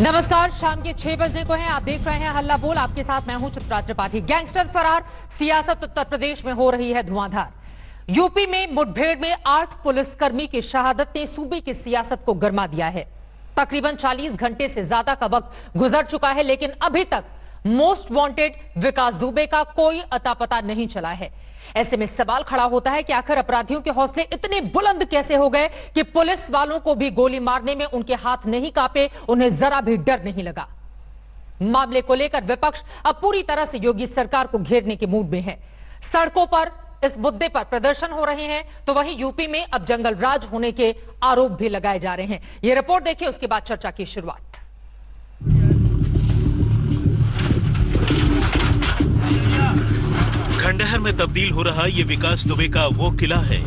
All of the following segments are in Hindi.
नमस्कार, शाम के 6 बजने को हैं। आप देख रहे हैं हल्ला बोल। आपके साथ मैं हूं चित्रा त्रिपाठी। गैंगस्टर फरार, सियासत उत्तर प्रदेश में हो रही है धुआंधार। यूपी में मुठभेड़ में 8 पुलिसकर्मी की शहादत ने सूबे की सियासत को गरमा दिया है। तकरीबन 40 घंटे से ज्यादा का वक्त गुजर चुका है, लेकिन अभी तक मोस्ट वांटेड विकास दुबे का कोई अता पता नहीं चला है। ऐसे में सवाल खड़ा होता है कि आखिर अपराधियों के हौसले इतने बुलंद कैसे हो गए कि पुलिस वालों को भी गोली मारने में उनके हाथ नहीं कांपे, उन्हें जरा भी डर नहीं लगा। मामले को लेकर विपक्ष अब पूरी तरह से योगी सरकार को घेरने के मूड में है। सड़कों पर इस मुद्दे पर प्रदर्शन हो रहे हैं, तो वहीं यूपी में अब जंगल राज होने के आरोप भी लगाए जा रहे हैं। यह रिपोर्ट देखिए, उसके बाद चर्चा की शुरुआत। खंडहर में तब्दील हो रहा ये विकास दुबे का वो किला है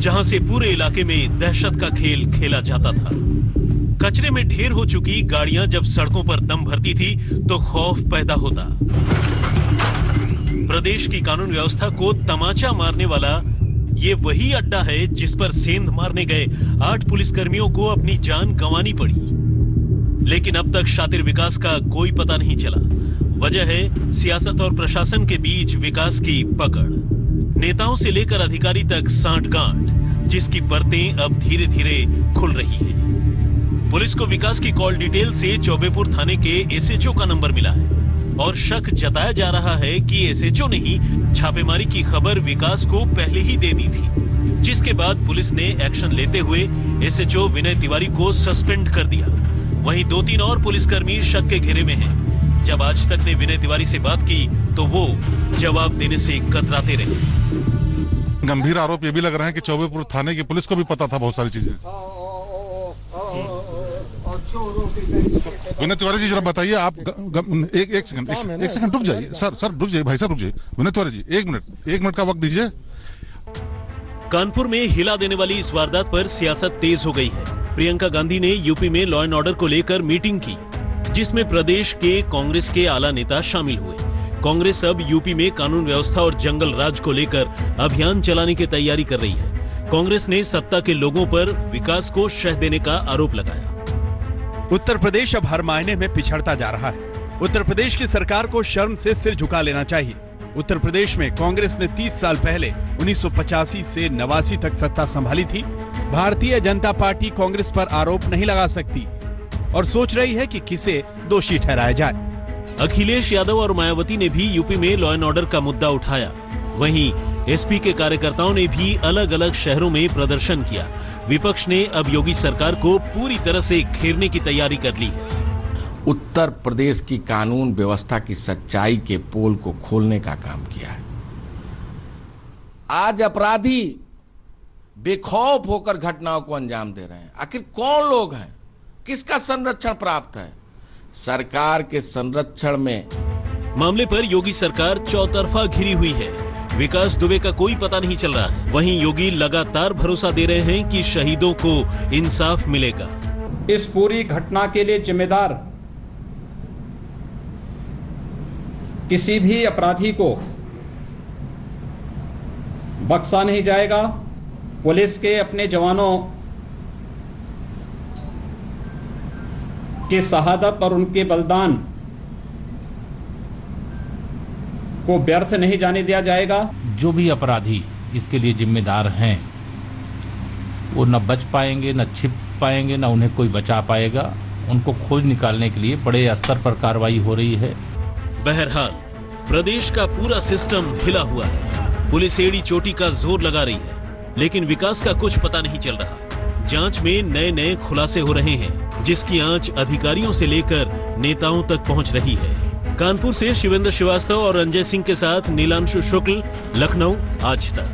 जहां से पूरे इलाके में दहशत का खेल खेला जाता था। कचरे में ढेर हो चुकी गाड़ियां जब सड़कों पर दम भरती थी तो खौफ पैदा होता। प्रदेश की कानून व्यवस्था को तमाचा मारने वाला ये वही अड्डा है जिस पर सेंध मारने गए 8 पुलिसकर्मियों को अपनी जान गंवानी पड़ी। लेकिन अब तक शातिर विकास का कोई पता नहीं चला। वजह है सियासत और प्रशासन के बीच विकास की पकड़, नेताओं से लेकर अधिकारी तक सांठगांठ, जिसकी परतें अब धीरे धीरे खुल रही है। पुलिस को विकास की कॉल डिटेल से चौबेपुर थाने के एसएचओ का नंबर मिला है और शक जताया जा रहा है कि एसएचओ ने ही छापेमारी की खबर विकास को पहले ही दे दी थी, जिसके बाद पुलिस ने एक्शन लेते हुए एसएचओ विनय तिवारी को सस्पेंड कर दिया। वहीं 2-3 और पुलिसकर्मी शक के घेरे में हैं। जब आज तक ने विनय तिवारी से बात की तो वो जवाब देने से कतराते रहे। गंभीर आरोप ये भी लग रहे हैं कि चौबेपुर थाने की पुलिस को भी पता था बहुत सारी चीजें। विनय तिवारी जी, जरा बताइए आप। एक सेकंड रुक जाइए सर, रुक जाइए भाई साहब, रुक जाइए। विनय तिवारी जी, एक मिनट का वक्त दीजिए। कानपुर में हिला देने वाली इस वारदात पर सियासत तेज हो गई है। प्रियंका गांधी ने यूपी में लॉ एंड ऑर्डर को लेकर मीटिंग की, जिसमें प्रदेश के कांग्रेस के आला नेता शामिल हुए। कांग्रेस अब यूपी में कानून व्यवस्था और जंगल राज को लेकर अभियान चलाने की तैयारी कर रही है। कांग्रेस ने सत्ता के लोगों पर विकास को शह देने का आरोप लगाया। उत्तर प्रदेश अब हर मायने में पिछड़ता जा रहा है। उत्तर प्रदेश की सरकार को शर्म से सिर झुका लेना चाहिए। उत्तर प्रदेश में कांग्रेस ने 30 साल पहले 1985 से 89 तक सत्ता संभाली थी। भारतीय जनता पार्टी कांग्रेस पर आरोप नहीं लगा सकती और सोच रही है कि किसे दोषी ठहराया जाए। अखिलेश यादव और मायावती ने भी यूपी में लॉ एंड ऑर्डर का मुद्दा उठाया। वहीं एसपी के कार्यकर्ताओं ने भी अलग अलग शहरों में प्रदर्शन किया। विपक्ष ने अब योगी सरकार को पूरी तरह से घेरने की तैयारी कर ली है। उत्तर प्रदेश की कानून व्यवस्था की सच्चाई के पोल को खोलने का काम किया है। आज अपराधी बेखौफ होकर घटनाओं को अंजाम दे रहे हैं। आखिर कौन लोग हैं, किसका संरक्षण प्राप्त है? सरकार के संरक्षण में। मामले पर योगी सरकार चौतरफा घिरी हुई है। विकास दुबे का कोई पता नहीं चल रहा है। वहीं योगी लगातार भरोसा दे रहे हैं कि शहीदों को इंसाफ मिलेगा। इस पूरी घटना के लिए जिम्मेदार किसी भी अपराधी को बख्शा नहीं जाएगा। पुलिस के अपने जवानों की शहादत और उनके बलिदान को व्यर्थ नहीं जाने दिया जाएगा। जो भी अपराधी इसके लिए जिम्मेदार हैं वो न बच पाएंगे, न छिप पाएंगे, न उन्हें कोई बचा पाएगा। उनको खोज निकालने के लिए बड़े स्तर पर कार्रवाई हो रही है। बहरहाल प्रदेश का पूरा सिस्टम हिला हुआ है। पुलिस एड़ी चोटी का जोर लगा रही है, लेकिन विकास का कुछ पता नहीं चल रहा। जांच में नए नए खुलासे हो रहे हैं, जिसकी आंच अधिकारियों से लेकर नेताओं तक पहुंच रही है। कानपुर से शिवेंद्र श्रीवास्तव और रंजय सिंह के साथ नीलांशु शुक्ल, लखनऊ, आज तक।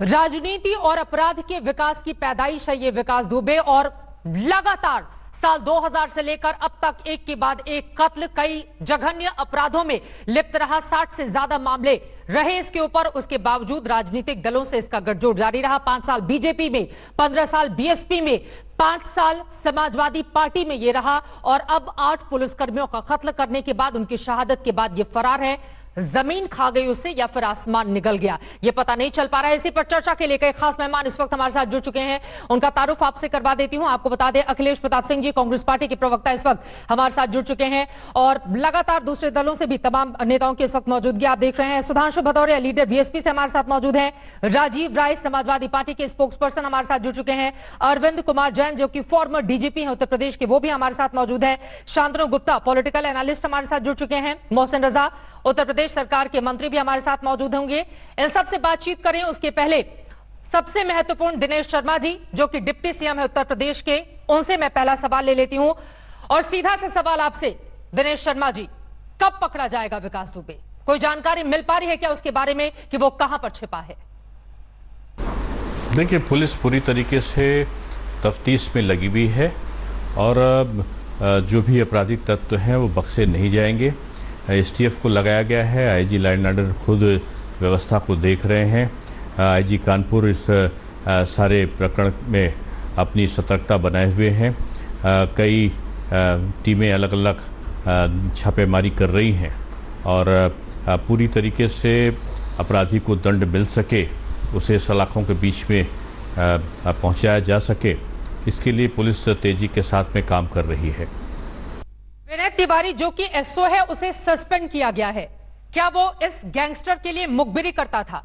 राजनीति और अपराध के विकास की पैदाइश है ये विकास दुबे, और लगातार साल 2000 से लेकर अब तक एक के बाद एक कत्ल, कई जघन्य अपराधों में लिप्त रहा। 60 से ज्यादा मामले रहे इसके ऊपर। उसके बावजूद राजनीतिक दलों से इसका गठजोड़ जारी रहा। 5 साल बीजेपी में, 15 साल बीएसपी में, 5 साल समाजवादी पार्टी में ये रहा, और अब 8 पुलिसकर्मियों का कत्ल करने के बाद, उनकी शहादत के बाद ये फरार है। जमीन खा गई उससे या फिर आसमान निगल गया, ये पता नहीं चल पा रहा है। इसी पर चर्चा के लिए कई खास मेहमान इस वक्त हमारे साथ जुड़ चुके हैं। उनका तारुफ आपसे करवा देती हूं। आपको बता दें, अखिलेश प्रताप सिंह जी, कांग्रेस पार्टी के प्रवक्ता, इस वक्त हमारे साथ जुड़ चुके हैं और लगातार दूसरे दलों से भी तमाम नेताओं की इस वक्त मौजूदगी आप देख रहे हैं। सुधांशु भदौरिया, लीडर बीएसपी से हमारे साथ मौजूद हैं। राजीव राय, समाजवादी पार्टी के स्पोक्स पर्सन, हमारे साथ जुड़ चुके हैं। अरविंद कुमार जैन, जो कि फॉर्मर डीजीपी हैं उत्तर प्रदेश के, वो भी हमारे साथ मौजूद हैं। शांतनु गुप्ता, पॉलिटिकल एनालिस्ट, हमारे साथ जुड़ चुके हैं। मोहसिन रजा, उत्तर प्रदेश सरकार के मंत्री, भी हमारे साथ मौजूद होंगे। इन सबसे बातचीत करें उसके पहले सबसे महत्वपूर्ण दिनेश शर्मा जी, जो कि डिप्टी सीएम है उत्तर प्रदेश के, उनसे मैं पहला सवाल ले लेती हूं और सीधा से सवाल आपसे दिनेश शर्मा जी, कब पकड़ा जाएगा विकास दुबे? कोई जानकारी मिल पा रही है क्या उसके बारे में कि वो कहां पर छिपा है? देखिए, पुलिस पूरी तरीके से तफ्तीश में लगी हुई है और जो भी आपराधिक तत्व हैं वो बख्शे नहीं जाएंगे। एसटीएफ को लगाया गया है, आईजी लाइन ऑर्डर खुद व्यवस्था को देख रहे हैं। आईजी कानपुर इस सारे प्रकरण में अपनी सतर्कता बनाए हुए हैं। कई टीमें अलग अलग छापेमारी कर रही हैं और पूरी तरीके से अपराधी को दंड मिल सके, उसे सलाखों के बीच में पहुंचाया जा सके, इसके लिए पुलिस तेजी के साथ में काम कर रही है। विनय तिवारी, जो कि एसओ है, उसे सस्पेंड किया गया है, क्या वो इस गैंगस्टर के लिए मुखबिरी करता था?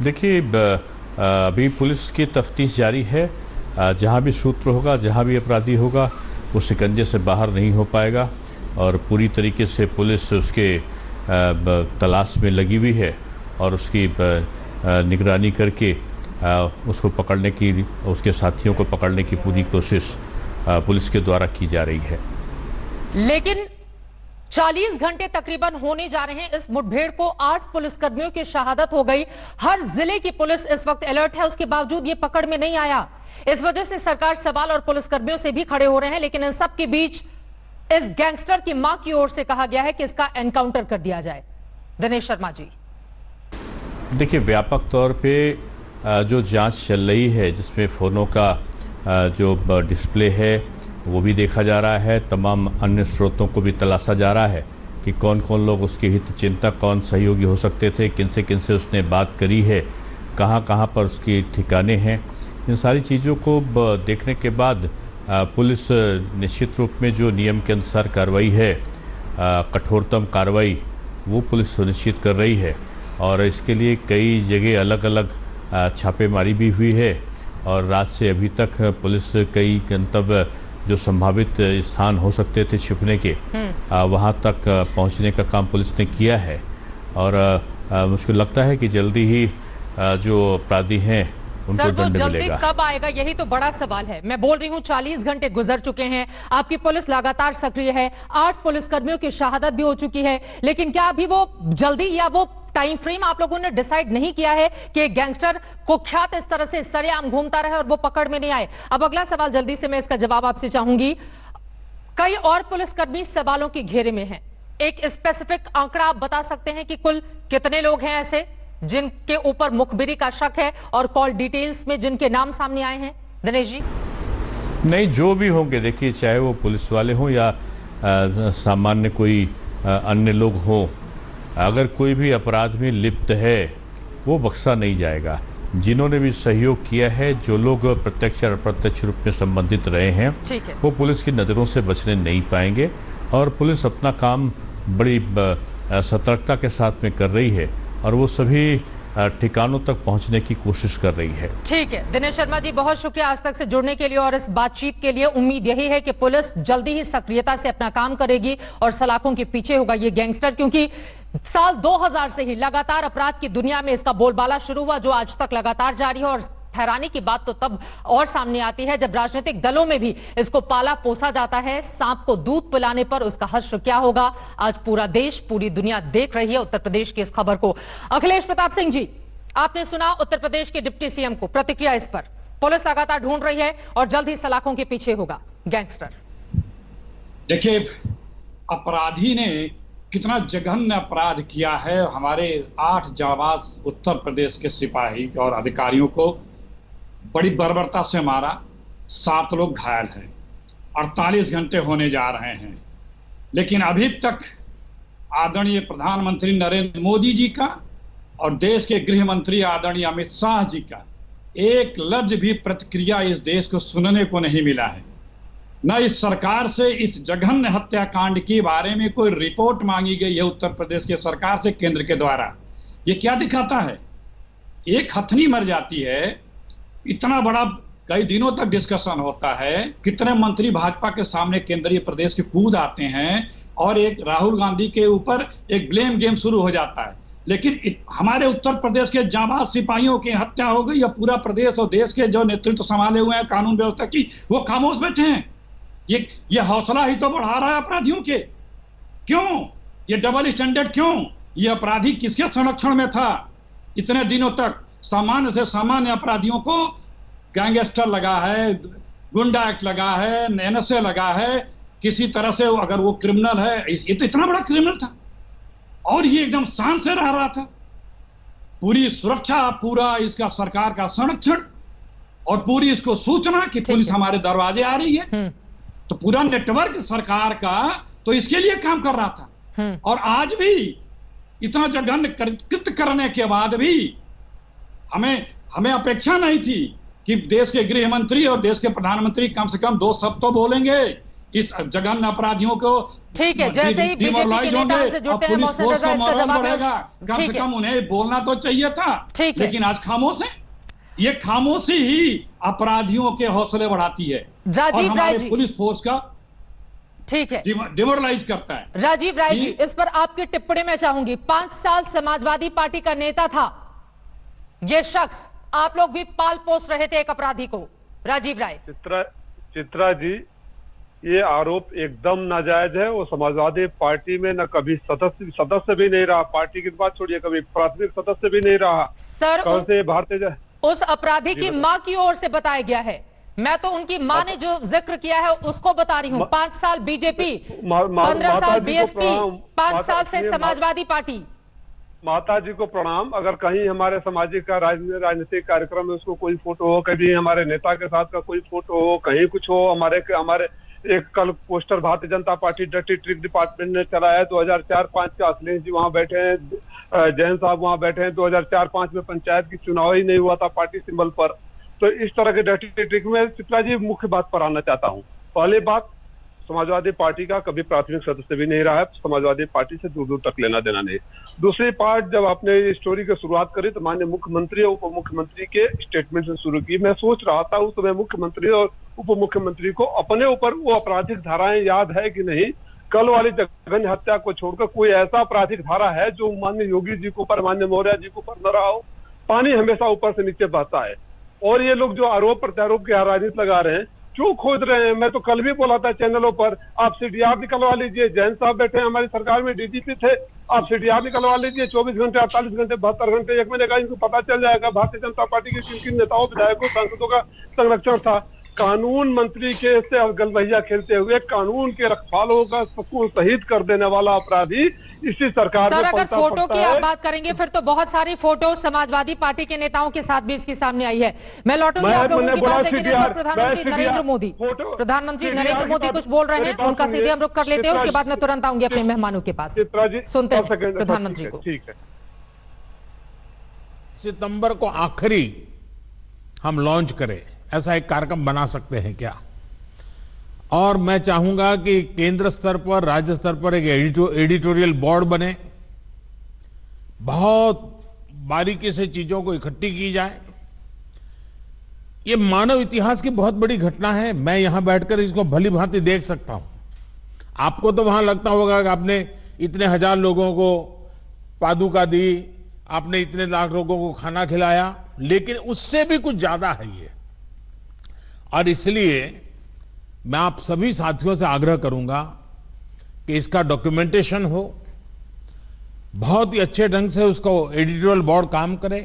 देखिए, अभी पुलिस की तफ्तीश जारी है। जहां भी सूत्र होगा, जहां भी अपराधी होगा, वो शिकंजे से बाहर नहीं हो पाएगा और पूरी तरीके से पुलिस उसके तलाश में लगी हुई है और उसकी निगरानी करके उसको पकड़ने की, उसके साथियों को पकड़ने की पूरी कोशिश पुलिस के द्वारा की जा रही है। लेकिन 40 घंटे तकरीबन होने जा रहे हैं इस मुठभेड़ को, 8 पुलिसकर्मियों की शहादत हो गई। हर जिले की पुलिस इस वक्त अलर्ट है, उसके बावजूद ये पकड़ में नहीं आया। इस वजह से सरकार सवाल और पुलिसकर्मियों से भी खड़े हो रहे हैं। लेकिन इन सब के बीच इस गैंगस्टर की मां की ओर से कहा गया है कि इसका एनकाउंटर कर दिया जाए। दिनेश शर्मा जी, देखिए, व्यापक तौर पे जो जांच चल रही है, जिसमें फ़ोनों का जो डिस्प्ले है वो भी देखा जा रहा है, तमाम अन्य स्रोतों को भी तलाशा जा रहा है कि कौन कौन लोग उसके हित चिंतक, कौन सहयोगी हो सकते थे, किन से उसने बात करी है, कहाँ कहाँ पर उसके ठिकाने हैं। इन सारी चीज़ों को देखने के बाद पुलिस निश्चित रूप में जो नियम के अनुसार कार्रवाई है, कठोरतम कार्रवाई, वो पुलिस सुनिश्चित कर रही है और इसके लिए कई जगह अलग अलग छापेमारी भी हुई है और रात से अभी तक पुलिस कई गंतव्य जो संभावित स्थान हो सकते थे छिपने के, वहां तक पहुंचने का काम पुलिस ने किया है और मुझे लगता है कि जल्दी ही जो अपराधी हैं उनको दंड मिलेगा। कब आएगा, यही तो बड़ा सवाल है। मैं बोल रही हूँ 40 घंटे गुजर चुके हैं, आपकी पुलिस लगातार सक्रिय है, 8 पुलिसकर्मियों की शहादत भी हो चुकी है, लेकिन क्या अभी वो जल्दी या वो टाइम फ्रेम आप लोगों ने डिसाइड नहीं किया है कि गैंगस्टर कुख्यात इस तरह से सरेआम घूमता रहे और वो पकड़ में नहीं आए? अब अगला सवाल जल्दी से मैं इसका जवाब आपसे चाहूंगी। कई और पुलिसकर्मी सवालों के घेरे में हैं, एक स्पेसिफिक आंकड़ा आप बता सकते हैं कि कुल कितने लोग हैं ऐसे जिनके ऊपर मुखबिरी का शक है और कॉल डिटेल्स में जिनके नाम सामने आए हैं? दिनेश जी। नहीं, जो भी होंगे, देखिए, चाहे वो पुलिस वाले हों या सामान्य कोई अन्य लोग हों, अगर कोई भी अपराध में लिप्त है वो बख्शा नहीं जाएगा। जिन्होंने भी सहयोग किया है, जो लोग प्रत्यक्ष और अप्रत्यक्ष रूप में संबंधित रहे हैं, वो पुलिस की नज़रों से बचने नहीं पाएंगे और पुलिस अपना काम बड़ी सतर्कता के साथ में कर रही है और वो सभी ठिकानों तक पहुंचने की कोशिश कर रही है। ठीक है दिनेश शर्मा जी, बहुत शुक्रिया आज तक से जुड़ने के लिए और इस बातचीत के लिए। उम्मीद यही है कि पुलिस जल्दी ही सक्रियता से अपना काम करेगी और सलाखों के पीछे होगा ये गैंगस्टर, क्योंकि साल 2000 से ही लगातार अपराध की दुनिया में इसका बोलबाला शुरू हुआ, जो आज तक लगातार जारी है। और हैरानी की बात तो तब और सामने आती है जब राजनीतिक दलों में भी इसको पाला पोसा जाता है। सांप को दूध पिलाने पर उसका हश्र क्या होगा, आज पूरा देश, पूरी दुनिया देख रही है उत्तर प्रदेश की इस खबर को। अखिलेश प्रताप सिंह जी, आपने सुना उत्तर प्रदेश के डिप्टी सीएम को, प्रतिक्रिया इस पर? पुलिस लगातार ढूंढ रही है और जल्द ही सलाखों के पीछे होगा गैंगस्टर। देखिए, अपराधी ने कितना जघन्य अपराध किया है। हमारे 8 जाबाज उत्तर प्रदेश के सिपाही और अधिकारियों को बड़ी बर्बरता से मारा, 7 लोग घायल हैं, 48 घंटे होने जा रहे हैं, लेकिन अभी तक आदरणीय प्रधानमंत्री नरेंद्र मोदी जी का और देश के गृह मंत्री आदरणीय अमित शाह जी का एक लफ्ज भी प्रतिक्रिया इस देश को सुनने को नहीं मिला है। न इस सरकार से इस जघन्य हत्याकांड के बारे में कोई रिपोर्ट मांगी गई है उत्तर प्रदेश के सरकार से केंद्र के द्वारा। ये क्या दिखाता है? एक हथनी मर जाती है, इतना बड़ा कई दिनों तक डिस्कशन होता है, कितने मंत्री भाजपा के सामने केंद्रीय प्रदेश के कूद आते हैं और एक राहुल गांधी के ऊपर एक ब्लेम गेम शुरू हो जाता है। लेकिन हमारे उत्तर प्रदेश के जांबाज सिपाहियों की हत्या हो गई या पूरा प्रदेश और देश के जो नेतृत्व संभाले हुए हैं कानून व्यवस्था की, वो खामोश बैठे हैं। ये हौसला ही तो बढ़ा रहा है अपराधियों के। क्यों ये डबल स्टैंडर्ड? क्यों ये अपराधी किसके संरक्षण में था इतने दिनों तक? सामान्य से सामान्य अपराधियों को गैंगस्टर लगा है, गुंडा एक्ट लगा है, एनएसए लगा है, किसी तरह से अगर वो क्रिमिनल है, ये तो इतना बड़ा क्रिमिनल था और ये एकदम शान से रह रहा था। पूरी सुरक्षा, पूरा इसका सरकार का संरक्षण और पूरी इसको सूचना कि पुलिस हमारे दरवाजे आ रही है, तो पूरा नेटवर्क सरकार का तो इसके लिए काम कर रहा था। और आज भी इतना जघन्य कृत्य करने के बाद भी हमें अपेक्षा नहीं थी कि देश के गृह मंत्री और देश के प्रधानमंत्री कम से कम 2 शब्द तो बोलेंगे इस जघन्य अपराधियों को। ठीक है, जैसे ही बीजेपी के नेता से जुड़ते हैं मौसम रजा इसका जवाब बढ़ेगा, कम से कम उन्हें बोलना तो चाहिए था, लेकिन आज खामोश है। ये खामोशी ही अपराधियों के हौसले बढ़ाती है और हमारे पुलिस फोर्स का ठीक है डिमोरलाइज करता है। राजीव राय जी, इस पर आपकी टिप्पणी मैं चाहूंगी। 5 साल समाजवादी पार्टी का नेता था ये शख्स, आप लोग भी पाल पोस रहे थे एक अपराधी को। राजीव राय। चित्रा जी, ये आरोप एकदम नाजायज है। वो समाजवादी पार्टी में न कभी सदस्य भी नहीं रहा, पार्टी की बात छोड़िए, कभी प्राथमिक सदस्य भी नहीं रहा। सर, से भारतीय उस अपराधी की मां की ओर से बताया गया है, मैं तो उनकी मां ने जो जिक्र किया है उसको बता रही हूँ। 5 साल बीजेपी, 15 साल बीएसपी, 5 साल से समाजवादी पार्टी। माता जी को प्रणाम। अगर कहीं हमारे सामाजिक का राजनीतिक कार्यक्रम में उसको कोई फोटो हो, कभी हमारे नेता के साथ का कोई फोटो हो, कहीं कुछ हो, हमारे एक कल poster Bharatiya Janata party dirty trick department ने चलाया 2004-5 का, अखिलेश जी वहां बैठे हैं, जैन साहब वहां बैठे हैं। 2004-5 में पंचायत की चुनाव ही नहीं हुआ था पार्टी सिंबल पर। तो इस तरह के डर्टी ट्रिक में चित्रा जी मुख्य बात पर आना चाहता हूँ। पहली बात, समाजवादी पार्टी का कभी प्राथमिक सदस्य भी नहीं रहा है, समाजवादी पार्टी से दूर दूर तक लेना देना नहीं। दूसरी पार्ट, जब आपने इस स्टोरी की शुरुआत करी तो माननीय मुख्यमंत्री और उप मुख्यमंत्री के स्टेटमेंट से शुरू की। मैं सोच रहा था उस समय मुख्यमंत्री और उप मुख्यमंत्री को अपने ऊपर वो आपराधिक धाराएं याद है कि नहीं। कल वाली जघन्य हत्या को छोड़कर कोई ऐसा आपराधिक धारा है जो माननीय योगी जी को ऊपर, माननीय मौर्य जी को ऊपर न रहा हो? पानी हमेशा ऊपर से नीचे बहता है और ये लोग जो आरोप प्रत्यारोप की राजनीति लगा रहे हैं, क्यों खोद रहे हैं? मैं तो कल भी बोला था चैनलों पर, आप सीडीआर निकलवा लीजिए। जैन साहब बैठे हैं, हमारी सरकार में डीजीपी थे, आप सीडीआर निकलवा लीजिए। 24 घंटे, 48 घंटे, 72 घंटे, 1 महीने का इनको पता चल जाएगा भारतीय जनता पार्टी के किन नेताओं, विधायकों, सांसदों का संरक्षण था। कानून मंत्री के से गलबहिया खेलते हुए कानून के रखवालों का सबको शहीद कर देने वाला अपराधी इसी सरकार सर, में अगर पलता फोटो पड़ता की है। आप बात करेंगे फिर तो बहुत सारी फोटो समाजवादी पार्टी के नेताओं के साथ भी इसकी सामने आई है। मैं लौटूंगी आप लोगों के पास, लेकिन इस वक्त प्रधानमंत्री नरेंद्र मोदी कुछ बोल रहे हैं, उनका सीधे हम रुख कर लेते हैं, उसके बाद मैं तुरंत आऊंगी अपने मेहमानों के पास। सुनते हैं प्रधानमंत्री को। ठीक है। सितंबर को आखिरी हम लॉन्च करें, ऐसा एक कार्यक्रम बना सकते हैं क्या? और मैं चाहूंगा कि केंद्र स्तर पर, राज्य स्तर पर एक एडिटोरियल बोर्ड बने, बहुत बारीकी से चीजों को इकट्ठी की जाए। ये मानव इतिहास की बहुत बड़ी घटना है। मैं यहां बैठकर इसको भली भांति देख सकता हूं। आपको तो वहां लगता होगा कि आपने इतने हजार लोगों को पादुका दी, आपने इतने लाख लोगों को खाना खिलाया, लेकिन उससे भी कुछ ज्यादा है ये। और इसलिए मैं आप सभी साथियों से आग्रह करूंगा कि इसका डॉक्यूमेंटेशन हो, बहुत ही अच्छे ढंग से उसको एडिटोरियल बोर्ड काम करे।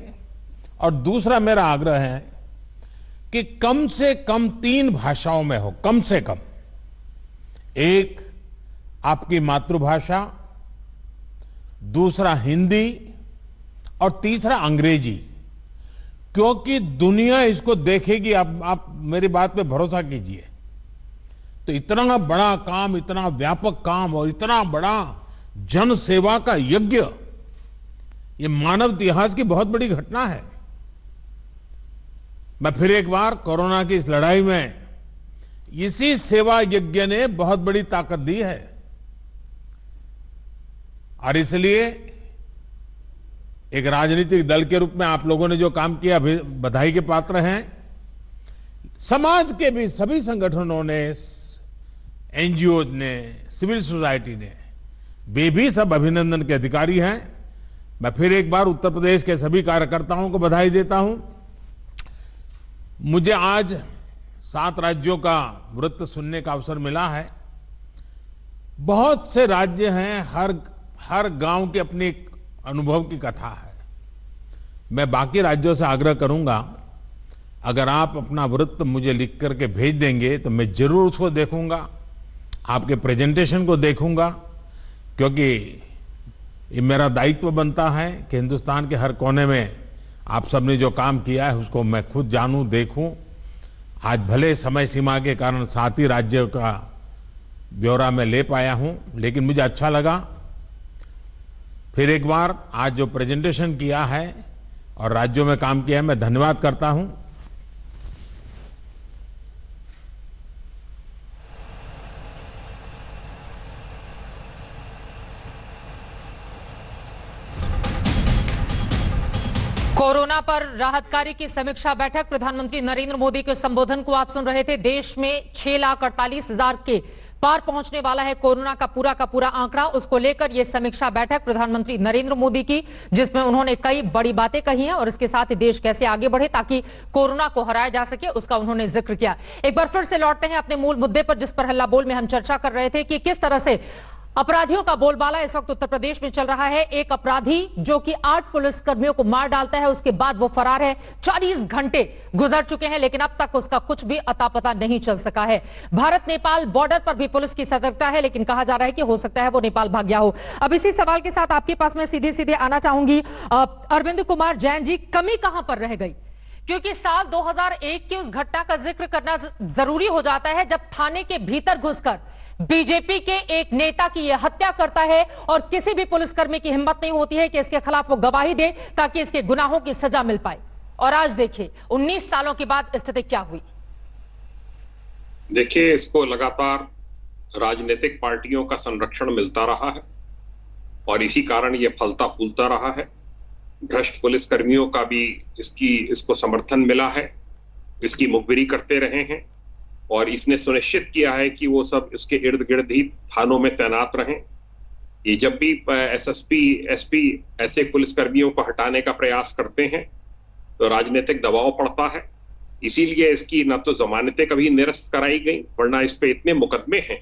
और दूसरा मेरा आग्रह है कि कम से कम 3 भाषाओं में हो, कम से कम। एक आपकी मातृभाषा, दूसरा हिंदी और तीसरा अंग्रेजी, क्योंकि दुनिया इसको देखेगी। आप मेरी बात पे भरोसा कीजिए। तो इतना बड़ा काम, इतना व्यापक काम और इतना बड़ा जन सेवा का यज्ञ, ये मानव इतिहास की बहुत बड़ी घटना है। मैं फिर एक बार कोरोना की इस लड़ाई में इसी सेवा यज्ञ ने बहुत बड़ी ताकत दी है और इसलिए एक राजनीतिक दल के रूप में आप लोगों ने जो काम किया बधाई के पात्र हैं। समाज के भी सभी संगठनों ने, एनजीओ ने, सिविल सोसाइटी ने, वे भी सब अभिनंदन के अधिकारी हैं। मैं फिर एक बार उत्तर प्रदेश के सभी कार्यकर्ताओं को बधाई देता हूं। मुझे आज 7 राज्यों का वृत्त सुनने का अवसर मिला है। बहुत से राज्य हैं, हर गांव की अपनी एक अनुभव की कथा है। मैं बाकी राज्यों से आग्रह करूंगा, अगर आप अपना वृत्त मुझे लिख करके भेज देंगे तो मैं जरूर उसको देखूंगा, आपके प्रेजेंटेशन को देखूंगा, क्योंकि ये मेरा दायित्व बनता है कि हिंदुस्तान के हर कोने में आप सबने जो काम किया है उसको मैं खुद जानूं, देखूं। आज भले समय सीमा के कारण 7 ही राज्यों का ब्यौरा मैं ले पाया हूं, लेकिन मुझे अच्छा लगा। फिर एक बार आज जो प्रेजेंटेशन किया है और राज्यों में काम किया है, मैं धन्यवाद करता हूं। कोरोना पर राहत कार्य की समीक्षा बैठक, प्रधानमंत्री नरेंद्र मोदी के संबोधन को आप सुन रहे थे। देश में 6,48,000 के पार पहुंचने वाला है कोरोना का पूरा आंकड़ा। उसको लेकर यह समीक्षा बैठक प्रधानमंत्री नरेंद्र मोदी की, जिसमें उन्होंने कई बड़ी बातें कही हैं और इसके साथ ही देश कैसे आगे बढ़े ताकि कोरोना को हराया जा सके, उसका उन्होंने जिक्र किया। एक बार फिर से लौटते हैं अपने मूल मुद्दे पर, जिस पर हल्ला बोल में हम चर्चा कर रहे थे कि किस तरह से अपराधियों का बोलबाला इस वक्त उत्तर प्रदेश में चल रहा है। एक अपराधी जो कि 8 पुलिसकर्मियों को मार डालता है, उसके बाद वो फरार है। 40 घंटे गुजर चुके हैं लेकिन अब तक उसका कुछ भी अता पता नहीं चल सका है। भारत नेपाल बॉर्डर पर भी पुलिस की सतर्कता है, लेकिन कहा जा रहा है कि हो सकता है वो नेपाल भाग गया हो। अब इसी सवाल के साथ आपके पास मैं सीधे आना चाहूंगी। अरविंद कुमार जैन जी, कमी कहां पर रह गई? क्योंकि साल 2001 की उस घटना का जिक्र करना जरूरी हो जाता है जब थाने के भीतर घुसकर बीजेपी के एक नेता की यह हत्या करता है और किसी भी पुलिसकर्मी की हिम्मत नहीं होती है कि इसके खिलाफ वो गवाही दे ताकि इसके गुनाहों की सजा मिल पाए। और आज देखिए 19 सालों के बाद स्थिति क्या हुई। देखिए, इसको लगातार राजनीतिक पार्टियों का संरक्षण मिलता रहा है और इसी कारण यह फलता फूलता रहा है। भ्रष्ट पुलिसकर्मियों का भी इसको समर्थन मिला है, इसकी मुखबिरी करते रहे हैं और इसने सुनिश्चित किया है कि वो सब इसके इर्द गिर्द ही थानों में तैनात रहें। ये जब भी एसएसपी, एसपी ऐसे पुलिसकर्मियों को हटाने का प्रयास करते हैं तो राजनीतिक दबाव पड़ता है। इसीलिए इसकी न तो जमानतें कभी निरस्त कराई गई, वरना इस पे इतने मुकदमे हैं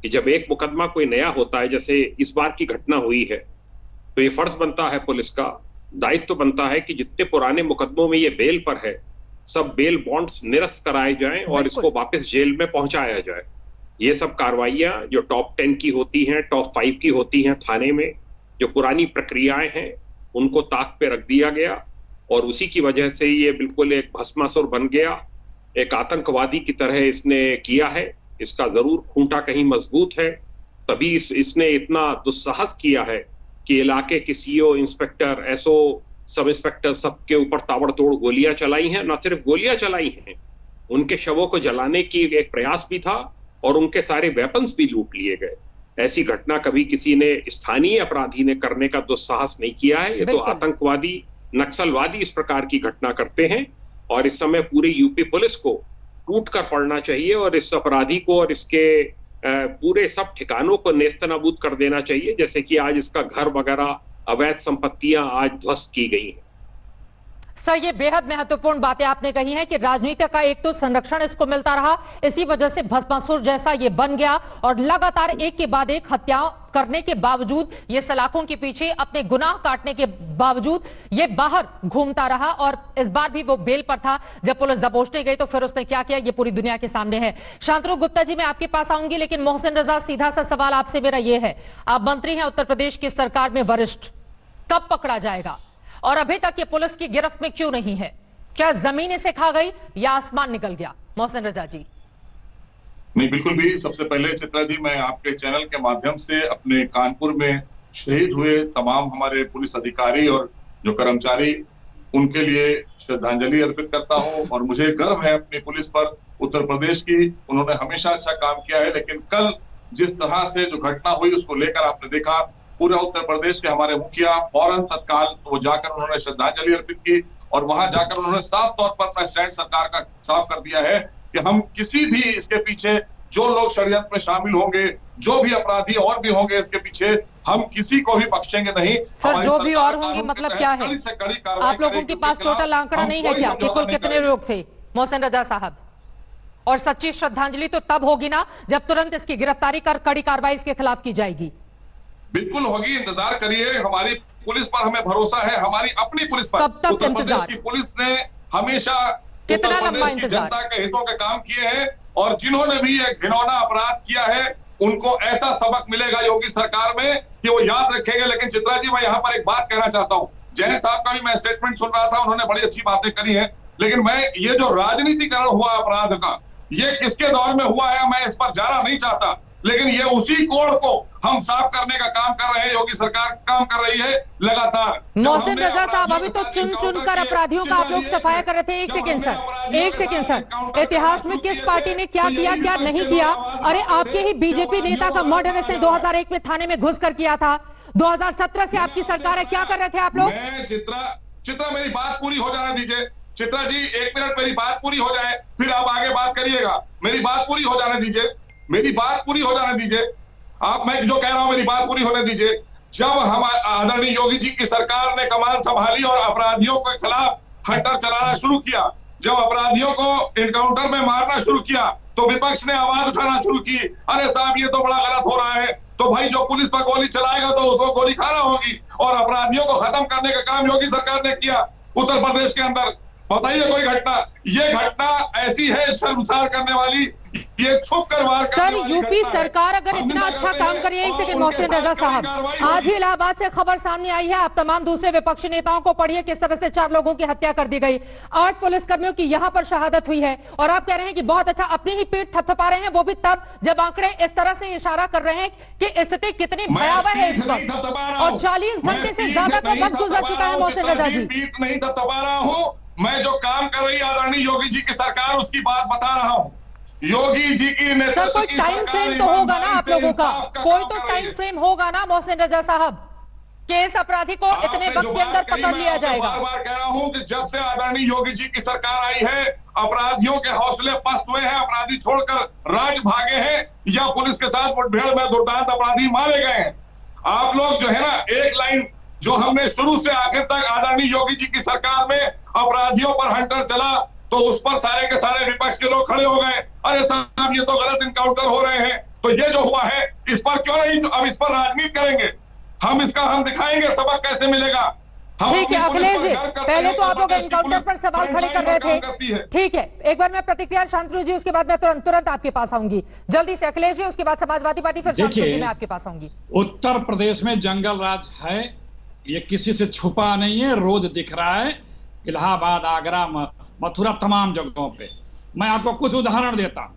कि जब एक मुकदमा कोई नया होता है, जैसे इस बार की घटना हुई है, तो ये फर्ज बनता है पुलिस का, दायित्व बनता है कि जितने पुराने मुकदमों में ये बेल पर है, सब बेल बॉन्ड्स निरस्त कराए जाएं और इसको वापस जेल में पहुंचाया जाए। ये सब कार्रवाइयां जो टॉप 10 की होती हैं, टॉप 5 की होती हैं थाने में, जो पुरानी प्रक्रियाएं हैं, उनको ताक पे रख दिया गया और उसी की वजह से ये बिल्कुल एक भस्मासुर बन गया। एक आतंकवादी की तरह इसने किया है। इसका जरूर खूंटा कहीं मजबूत है, तभी इसने इतना दुस्साहस किया है कि इलाके के CO, inspector, SO, sub inspector सबके ऊपर ताबड़तोड़ गोलियां चलाई हैं। न सिर्फ गोलियां चलाई हैं, उनके शवों को जलाने की एक प्रयास भी था और उनके सारे वेपन्स भी लूट लिए गए। ऐसी घटना कभी किसी ने, स्थानीय अपराधी ने करने का दुस्साहस नहीं किया है। ये तो आतंकवादी, नक्सलवादी इस प्रकार की घटना करते हैं और इस समय पूरी यूपी पुलिस को टूट कर पड़ना चाहिए और इस अपराधी को और इसके पूरे सब ठिकानों को नेस्तनाबूद कर देना चाहिए, जैसे कि आज इसका घर वगैरह, अवैध संपत्तियां आज ध्वस्त की गई हैं। सर, ये बेहद महत्वपूर्ण बातें आपने कही हैं कि राजनीति का एक तो संरक्षण इसको मिलता रहा, इसी वजह से भस्मासुर जैसा ये बन गया और लगातार एक के बाद एक हत्याएं करने के बावजूद, ये सलाखों के पीछे अपने गुनाह काटने के बावजूद ये बाहर घूमता रहा। और इस बार भी वो बेल पर था। जब पुलिस दबोचने गई तो फिर उसने क्या किया, ये पूरी दुनिया के सामने है। शांतनु गुप्ता जी, मैं आपके पास आऊंगी, लेकिन मोहसिन रजा, सीधा सा सवाल आपसे मेरा ये है, आप मंत्री हैं उत्तर प्रदेश की सरकार में वरिष्ठ, कब पकड़ा जाएगा और अभी तक ये पुलिस की गिरफ्त में क्यों नहीं है? क्या जमीन इसे खा गई या आसमान निकल गया? मोहसिन रजा जी। नहीं, बिल्कुल भी। सबसे पहले चित्रा जी, मैं आपके चैनल के माध्यम से अपने कानपुर में शहीद हुए तमाम हमारे पुलिस अधिकारी और जो कर्मचारी, उनके लिए श्रद्धांजलि अर्पित करता हूं। और मुझे गर्व है अपनी पुलिस पर, उत्तर प्रदेश की। उन्होंने हमेशा अच्छा काम किया है, लेकिन कल जिस तरह से जो घटना हुई उसको लेकर आपने देखा, पूरा उत्तर प्रदेश के हमारे मुखिया फौरन तत्काल वो जाकर उन्होंने श्रद्धांजलि अर्पित की और वहां जाकर उन्होंने साफ तौर पर अपना स्टैंड सरकार का साफ कर दिया है कि हम किसी भी इसके पीछे जो लोग षड्यंत्र में शामिल होंगे, जो भी अपराधी और भी होंगे इसके पीछे, हम किसी को भी बख्शेंगे नहीं। सर, जो भी और होंगे मतलब क्या है? आप लोगों के पास टोटल आंकड़ा नहीं है क्या कि कुल कितने लोग थे? मोहसिन रजा साहब, और सच्ची श्रद्धांजलि तो तब होगी ना जब तुरंत इसकी गिरफ्तारी कर कड़ी कार्रवाई इसके खिलाफ की जाएगी। बिल्कुल होगी, इंतजार करिए। हमारी पुलिस पर हमें भरोसा है, हमारी अपनी पुलिस पर। कब तक उत्तर प्रदेश इंतजार? की पुलिस ने हमेशा कितना उत्तर लंबा प्रदेश की इंतजार? जनता के हितों के काम किए हैं और जिन्होंने भी एक घिनौना अपराध किया है उनको ऐसा सबक मिलेगा योगी सरकार में कि वो याद रखेंगे। लेकिन चित्रा जी, मैं यहाँ पर एक बात कहना चाहता हूँ। जैन साहब का भी मैं स्टेटमेंट सुन रहा था, उन्होंने बड़ी अच्छी बातें करी हैं, लेकिन मैं ये जो राजनीतिकरण हुआ अपराध का, ये किसके दौर में हुआ है मैं इस पर जाना नहीं चाहता, लेकिन ये उसी कोड को हम साफ करने का काम कर रहे हैं। योगी सरकार काम कर रही है लगातार। मोहसिन रजा साहब, अभी तो चुन चुन कर अपराधियों का आप लोग सफाया कर रहे थे। एक सेकेंड सर, इतिहास में किस पार्टी ने क्या किया क्या नहीं किया? अरे आपके ही बीजेपी नेता का मर्डर इसने 2001 में थाने में घुस कर किया था। 2017 से आपकी सरकार है, क्या कर रहे थे आप लोग? चित्रा मेरी बात पूरी हो जाने दीजिए। चित्रा जी, 1 मिनट मेरी बात पूरी हो जाए, फिर आप आगे बात करिएगा। मेरी बात पूरी हो जाने दीजिए, मेरी बात पूरी हो जाने दीजिए। आप, मैं जो कह रहा हूं मेरी बात पूरी होने दीजिए। जब हमारे आदरणीय योगी जी की सरकार ने कमान संभाली और अपराधियों के खिलाफ हंटर चलाना शुरू किया, जब अपराधियों को एनकाउंटर में मारना शुरू किया, तो विपक्ष ने आवाज उठाना शुरू की, अरे साहब ये तो बड़ा गलत हो रहा है। तो भाई, जो पुलिस पर गोली चलाएगा तो उसको गोली खाना होगी, और अपराधियों को खत्म करने का काम योगी सरकार ने किया उत्तर प्रदेश के अंदर। बताइए कोई घटना, ये घटना ऐसी है शर्मसार करने वाली, ये छुप कर वार करने सर, वाली यूपी घटना है। सरकार अगर इतना अच्छा काम कर रही है, एक सेकंड मोहसिन रजा साहब, आज ही इलाहाबाद से खबर सामने आई है, आप तमाम दूसरे विपक्षी नेताओं को पढ़िए किस तरह से 4 लोगों की हत्या कर दी गई, 8 पुलिसकर्मियों की यहां पर शहादत हुई है, और आप कह रहे हैं कि बहुत अच्छा, अपनी ही पीठ थपथपा रहे हैं, वो भी तब जब आंकड़े इस तरह से इशारा कर रहे हैं कि स्थिति कितनी भयावह है इस वक्त, और 40 घंटे से ज्यादा का वक्त गुजर चुका है। मोहसिन रजा जी, पीठ नहीं थपथपा रहा हूं, मैं जो काम कर रही है आदरणीय योगी जी की सरकार, उसकी बात बता रहा हूं। योगी जी की नेतृत्व सर, कोई की टाइम सरकार फ्रेम तो होगा ना आप लोगों का, कोई तो कर रही टाइम है। फ्रेम होगा ना मोहसिन रजा साहब, कि इस अपराधी को इतने वक्त के अंदर पकड़ लिया जाएगा। बार बार कह रहा हूं कि जब से आदरणीय योगी जी की सरकार आई है, अपराधियों के हौसले पस्त हुए हैं, अपराधी छोड़कर राज भागे हैं, या पुलिस के साथ मुठभेड़ में दुर्दांत अपराधी मारे गए हैं। आप लोग जो है ना, एक लाइन जो हमने शुरू से आखिर तक आदरणीय योगी जी की सरकार में अपराधियों पर हंटर चला, तो उस पर सारे के सारे विपक्ष के लोग खड़े हो गए, अरे साहब ये तो गलत इनकाउंटर हो रहे हैं। तो ये जो हुआ है, इस पर क्यों नहीं अब इस पर राजनीति करेंगे? हम दिखाएंगे सबक कैसे मिलेगा। ठीक है अखिलेश जी, पहले तो आप लोग एनकाउंटर पर सवाल खड़े कर रहे थे, ठीक है। एक बार मैं प्रतिक्रिया शांतनु जी, उसके बाद मैं तुरंत आपके पास आऊंगी। जल्दी से अखिलेश जी, उसके बाद समाजवादी पार्टी, फिर शांतनु जी मैं आपके पास आऊंगी। उत्तर प्रदेश में जंगल राज है, ये किसी से छुपा नहीं है, रोज दिख रहा है। इलाहाबाद, आगरा, मथुरा, तमाम जगहों पे। मैं आपको कुछ उदाहरण देता हूं।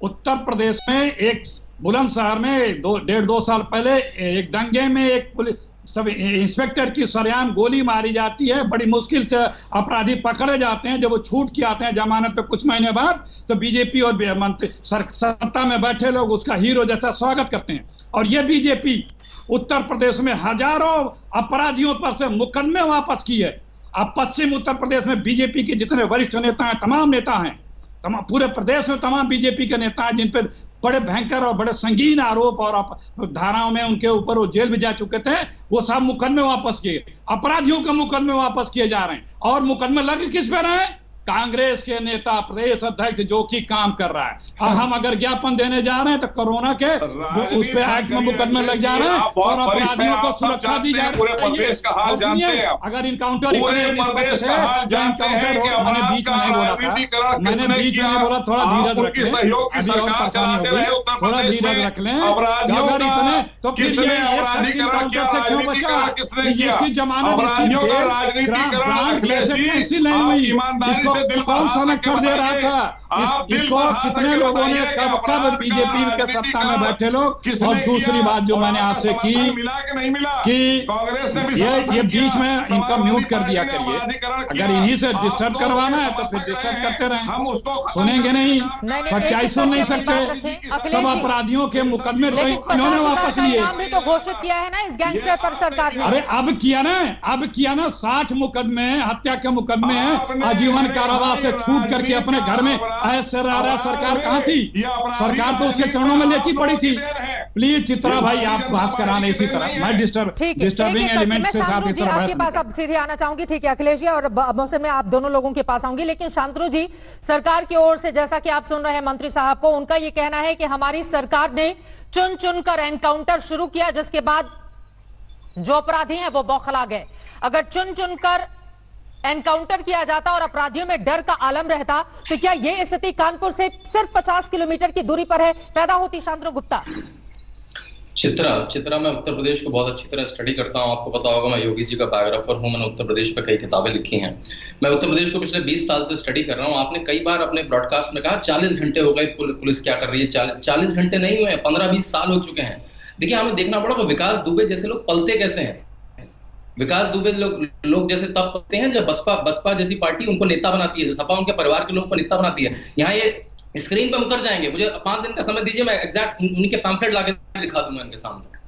उत्तर प्रदेश में एक बुलंदशहर में 1.5-2 साल पहले एक दंगे में एक पुलिस सब इंस्पेक्टर की सरेआम गोली मारी जाती है। बड़ी मुश्किल से अपराधी पकड़े जाते हैं। जब वो छूट के आते हैं जमानत पे कुछ महीने बाद, तो बीजेपी और मंत्री सत्ता में बैठे लोग उसका हीरो जैसा स्वागत करते हैं। और ये बीजेपी उत्तर प्रदेश में हजारों अपराधियों पर से मुकदमे वापस किए। अब पश्चिम उत्तर प्रदेश में बीजेपी के जितने वरिष्ठ नेता हैं, तमाम नेता हैं, पूरे प्रदेश में तमाम बीजेपी के नेता हैं जिन पर बड़े भयंकर और बड़े संगीन आरोप और धाराओं में उनके ऊपर वो जेल भी जा चुके थे, वो सब मुकदमे वापस किए। अपराधियों के मुकदमे वापस किए जा रहे हैं। और मुकदमे लगे किस पे रहे? कांग्रेस के नेता, प्रदेश अध्यक्ष जो कि काम कर रहा है। और हम अगर ज्ञापन देने जा रहे हैं तो कोरोना के उस पे एक्ट में मुकदमे लग जा रहे हैं और अपराधियों को सुरक्षा दी जा रही है। अगर इनकाउंटर मैंने बीच में नहीं बोला था, मैंने बीच में नहीं बोला, थोड़ा धीरज रख लें, अभी और परेशानी होगी, थोड़ा धीरज रख लें। अगर इतने तो फिर ये इनकाउंटर से क्यों बचा? इसकी जमानत, इसकी ग्रांट कैसे कैंसिल नहीं हुई? इसको कौन संरक्षण दे रहा था? इसको कितने लोगों ने कब बीजेपी के सत्ता में बैठे लोग? और दूसरी बात जो मैंने आपसे की कि ये बीच में इनका म्यूट कर दिया करिए। अगर इन्हीं से डिस्टर्ब करवाना है तो फिर डिस्टर्ब करते रहें, सुनेंगे नहीं, सच्चाई सुन नहीं सकते। सब अपराधियों के मुकदमे तो इन्होंने वापस लिए। नाम भी तो घोषित किया है ना इस गैंगस्टर पर सरकार ने। अरे अब किया ना 60 मुकदमे, हत्या के मुकदमे हैं, आजीवन कारावास से छूट करके अपने घर में ऐसे रह रहा। सरकार कहाँ थी? सरकार तो उसके चरणों में लेटी पड़ी थी। प्लीज चित्रा भाई, आप बहस कराने इसी तरह मैं डिस्टर्बिंग एलिमेंट के साथ इस तरह आपके पास अब सीधे आना चाहूंगी। ठीक है अखिलेश जी और मौसम में आप दोनों लोगों के पास आऊंगी, लेकिन शांतनु जी, सरकार की ओर से जैसा कि आप सुन रहे हैं मंत्री साहब को, उनका ये कहना है कि हमारी सरकार ने चुन चुन कर एनकाउंटर शुरू किया, जिसके बाद जो अपराधी हैं वो बौखला गए। अगर चुन चुन कर एनकाउंटर किया जाता और अपराधियों में डर का आलम रहता तो क्या ये स्थिति कानपुर से सिर्फ 50 किलोमीटर की दूरी पर है पैदा होती? शांतनु गुप्ता। चित्रा मैं उत्तर प्रदेश को बहुत अच्छी तरह स्टडी करता हूं। आपको पता होगा मैं योगी जी का बायोग्राफर हूं, मैंने उत्तर प्रदेश पे कई किताबें लिखी हैं। मैं उत्तर प्रदेश को पिछले 20 साल से स्टडी कर रहा हूं। आपने कई बार अपने ब्रॉडकास्ट में कहा 40 घंटे हो गए, पुलिस क्या कर रही है? 40 घंटे नहीं हुए, 15-20 साल हो चुके हैं। देखिए हमें देखना पड़ा वो विकास दुबे जैसे लोग पलते कैसे हैं। विकास दुबे लोग जैसे तब पलते हैं जब बसपा जैसी पार्टी उनको नेता बनाती है, सपा उनके परिवार के लोगों को नेता बनाती है। यहाँ ये स्क्रीन पे उतर जाएंगे, मुझे 5 दिन का समय दीजिए, मैं एग्जैक्ट उनके पैम्फलेट लाके दिखा दूंगा इनके सामने।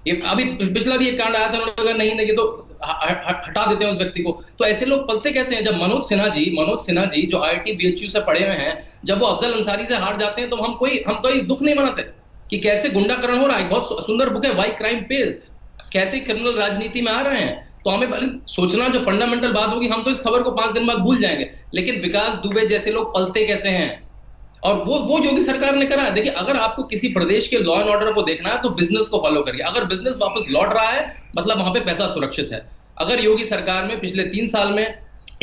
ये अभी पिछला भी एक कांड आया था, उन्होंने कहा नहीं तो हटा देते हैं उस व्यक्ति को। तो ऐसे लोग पलते कैसे हैं? जब मनोज सिन्हा जी जो IIT BHU से पढ़े हुए हैं, जब वो अफजल अंसारी से हार जाते हैं तो हम कोई दुख नहीं मनाते कि कैसे गुंडाकरण हो रहा है। बहुत सुंदर बुक है वाई क्राइम पेज, कैसे क्रिमिनल राजनीति में आ रहे हैं। तो हमें पहले सोचना, जो फंडामेंटल बात होगी, हम तो इस खबर को 5 दिन बाद भूल जाएंगे, लेकिन विकास दुबे जैसे लोग पलते कैसे हैं? और वो योगी सरकार ने करा है। देखिए अगर आपको किसी प्रदेश के लॉ एंड ऑर्डर को देखना है तो बिजनेस को फॉलो करिए। अगर बिजनेस वापस लौट रहा है मतलब वहां पे पैसा सुरक्षित है। अगर योगी सरकार में पिछले 3 साल में